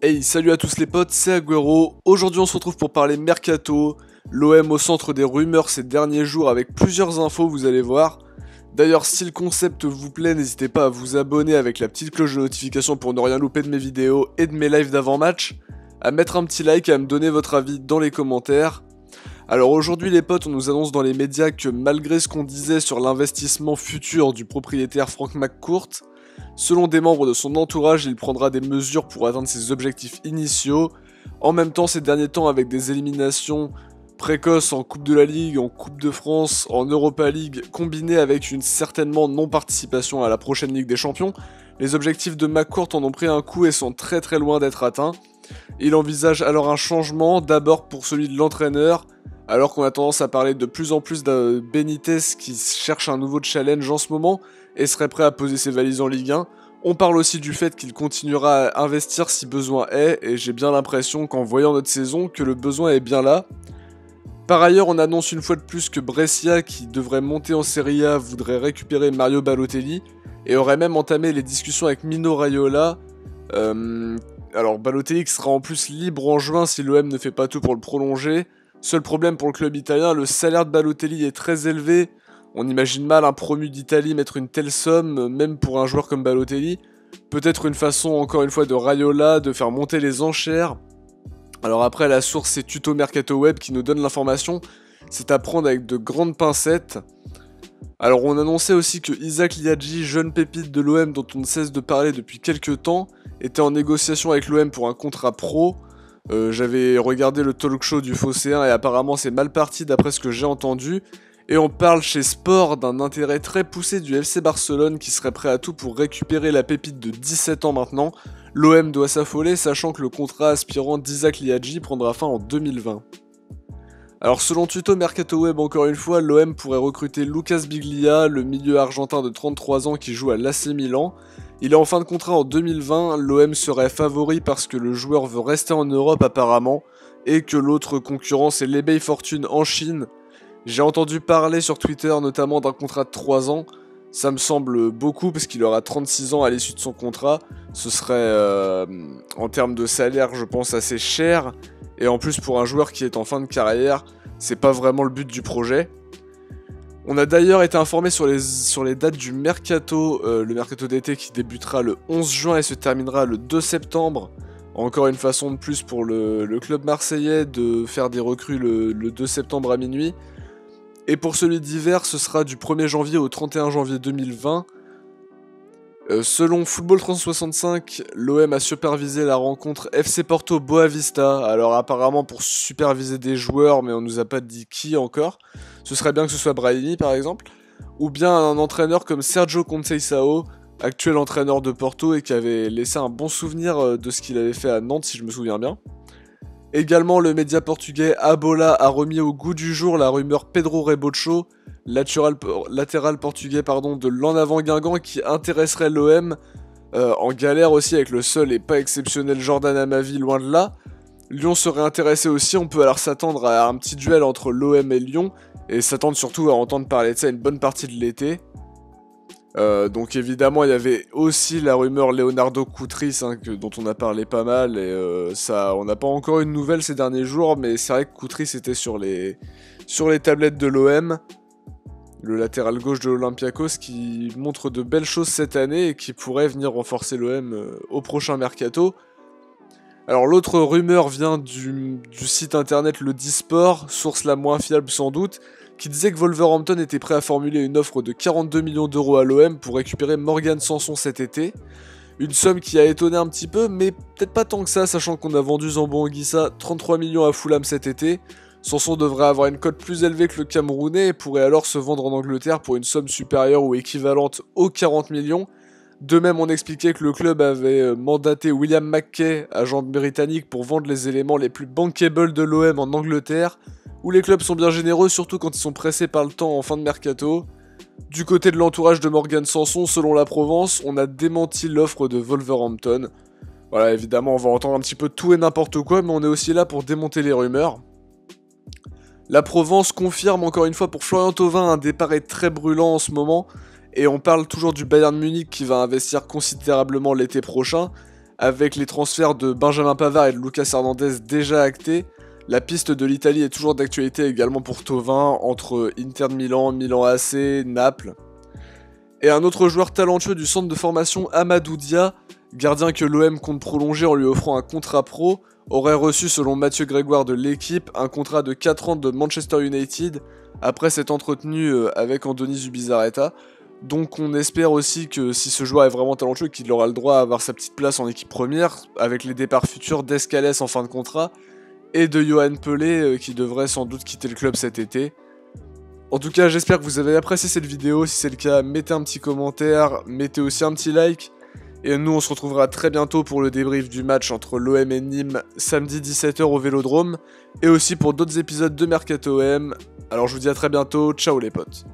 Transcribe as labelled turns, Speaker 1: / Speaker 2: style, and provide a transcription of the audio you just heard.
Speaker 1: Hey, salut à tous les potes, c'est Agüero. Aujourd'hui on se retrouve pour parler Mercato, l'OM au centre des rumeurs ces derniers jours avec plusieurs infos, vous allez voir. D'ailleurs, si le concept vous plaît, n'hésitez pas à vous abonner avec la petite cloche de notification pour ne rien louper de mes vidéos et de mes lives d'avant-match, à mettre un petit like et à me donner votre avis dans les commentaires. Alors aujourd'hui les potes, on nous annonce dans les médias que malgré ce qu'on disait sur l'investissement futur du propriétaire Frank McCourt, selon des membres de son entourage, il prendra des mesures pour atteindre ses objectifs initiaux. En même temps, ces derniers temps, avec des éliminations précoces en Coupe de la Ligue, en Coupe de France, en Europa League, combinées avec une certainement non-participation à la prochaine Ligue des Champions, les objectifs de McCourt en ont pris un coup et sont très très loin d'être atteints. Il envisage alors un changement, d'abord pour celui de l'entraîneur, alors qu'on a tendance à parler de plus en plus de Benitez qui cherche un nouveau challenge en ce moment et serait prêt à poser ses valises en Ligue 1. On parle aussi du fait qu'il continuera à investir si besoin est, et j'ai bien l'impression qu'en voyant notre saison, que le besoin est bien là. Par ailleurs, on annonce une fois de plus que Brescia, qui devrait monter en Serie A, voudrait récupérer Mario Balotelli, et aurait même entamé les discussions avec Mino Raiola. Alors Balotelli qui sera en plus libre en juin si l'OM ne fait pas tout pour le prolonger. Seul problème pour le club italien, le salaire de Balotelli est très élevé. On imagine mal un promu d'Italie mettre une telle somme, même pour un joueur comme Balotelli. Peut-être une façon, encore une fois, de Raiola de faire monter les enchères. Alors après, la source c'est Tuto Mercato Web qui nous donne l'information. C'est à prendre avec de grandes pincettes. Alors on annonçait aussi que Isaac Liadji, jeune pépite de l'OM dont on ne cesse de parler depuis quelques temps, était en négociation avec l'OM pour un contrat pro. J'avais regardé le talk show du Phocéen et apparemment c'est mal parti d'après ce que j'ai entendu. Et on parle chez Sport d'un intérêt très poussé du FC Barcelone qui serait prêt à tout pour récupérer la pépite de 17 ans maintenant. L'OM doit s'affoler sachant que le contrat aspirant d'Isaac Liadji prendra fin en 2020. Alors selon Tuto Mercato Web encore une fois, l'OM pourrait recruter Lucas Biglia, le milieu argentin de 33 ans qui joue à l'AC Milan. Il est en fin de contrat en 2020, l'OM serait favori parce que le joueur veut rester en Europe apparemment, et que l'autre concurrent c'est l'eBay Fortune en Chine. J'ai entendu parler sur Twitter notamment d'un contrat de 3 ans, ça me semble beaucoup parce qu'il aura 36 ans à l'issue de son contrat, ce serait en termes de salaire je pense assez cher, et en plus pour un joueur qui est en fin de carrière, c'est pas vraiment le but du projet. On a d'ailleurs été informé sur les dates du mercato, le mercato d'été qui débutera le 11 juin et se terminera le 2 septembre. Encore une façon de plus pour le club marseillais de faire des recrues le 2 septembre à minuit. Et pour celui d'hiver, ce sera du 1er janvier au 31 janvier 2020. Selon Football 365, l'OM a supervisé la rencontre FC Porto Boavista. Alors apparemment pour superviser des joueurs, mais on nous a pas dit qui encore. Ce serait bien que ce soit Brahimi par exemple. Ou bien un entraîneur comme Sergio Conceição, actuel entraîneur de Porto et qui avait laissé un bon souvenir de ce qu'il avait fait à Nantes si je me souviens bien. Également, le média portugais Abola a remis au goût du jour la rumeur Pedro Rebocho, latéral portugais de l'En Avant Guingamp qui intéresserait l'OM, en galère aussi avec le seul et pas exceptionnel Jordan Amavi loin de là. Lyon serait intéressé aussi, on peut alors s'attendre à un petit duel entre l'OM et Lyon, et s'attendre surtout à entendre parler de ça une bonne partie de l'été. Donc évidemment il y avait aussi la rumeur Leonardo Koutris dont on a parlé pas mal et ça, on n'a pas encore une nouvelle ces derniers jours, mais c'est vrai que Koutris était sur les tablettes de l'OM, le latéral gauche de l'Olympiakos qui montre de belles choses cette année et qui pourrait venir renforcer l'OM au prochain mercato. Alors l'autre rumeur vient du site internet Le Disport, source la moins fiable sans doute, qui disait que Wolverhampton était prêt à formuler une offre de 42 millions d'euros à l'OM pour récupérer Morgan Sanson cet été. Une somme qui a étonné un petit peu, mais peut-être pas tant que ça, sachant qu'on a vendu Zambo Anguissa 33 millions à Fulham cet été. Sanson devrait avoir une cote plus élevée que le Camerounais et pourrait alors se vendre en Angleterre pour une somme supérieure ou équivalente aux 40 millions. De même, on expliquait que le club avait mandaté William McKay, agent britannique, pour vendre les éléments les plus bankable de l'OM en Angleterre, où les clubs sont bien généreux, surtout quand ils sont pressés par le temps en fin de mercato. Du côté de l'entourage de Morgan Sanson, selon la Provence, on a démenti l'offre de Wolverhampton. Voilà, évidemment, on va entendre un petit peu tout et n'importe quoi, mais on est aussi là pour démonter les rumeurs. La Provence confirme encore une fois pour Florian Thauvin un départ est très brûlant en ce moment, et on parle toujours du Bayern Munich qui va investir considérablement l'été prochain. Avec les transferts de Benjamin Pavard et de Lucas Hernandez déjà actés, la piste de l'Italie est toujours d'actualité également pour Thauvin, entre Inter de Milan, Milan AC, Naples. Et un autre joueur talentueux du centre de formation, Amadou Dia, gardien que l'OM compte prolonger en lui offrant un contrat pro, aurait reçu selon Mathieu Grégoire de l'équipe un contrat de 4 ans de Manchester United après s'être entretenu avec Andoni Zubizarreta. Donc on espère aussi que si ce joueur est vraiment talentueux, qu'il aura le droit à avoir sa petite place en équipe première, avec les départs futurs d'Escalès en fin de contrat, et de Yohan Pelé qui devrait sans doute quitter le club cet été. En tout cas, j'espère que vous avez apprécié cette vidéo. Si c'est le cas, mettez un petit commentaire, mettez aussi un petit like. Et nous, on se retrouvera très bientôt pour le débrief du match entre l'OM et Nîmes, samedi 17h au Vélodrome, et aussi pour d'autres épisodes de Mercato OM. Alors je vous dis à très bientôt, ciao les potes.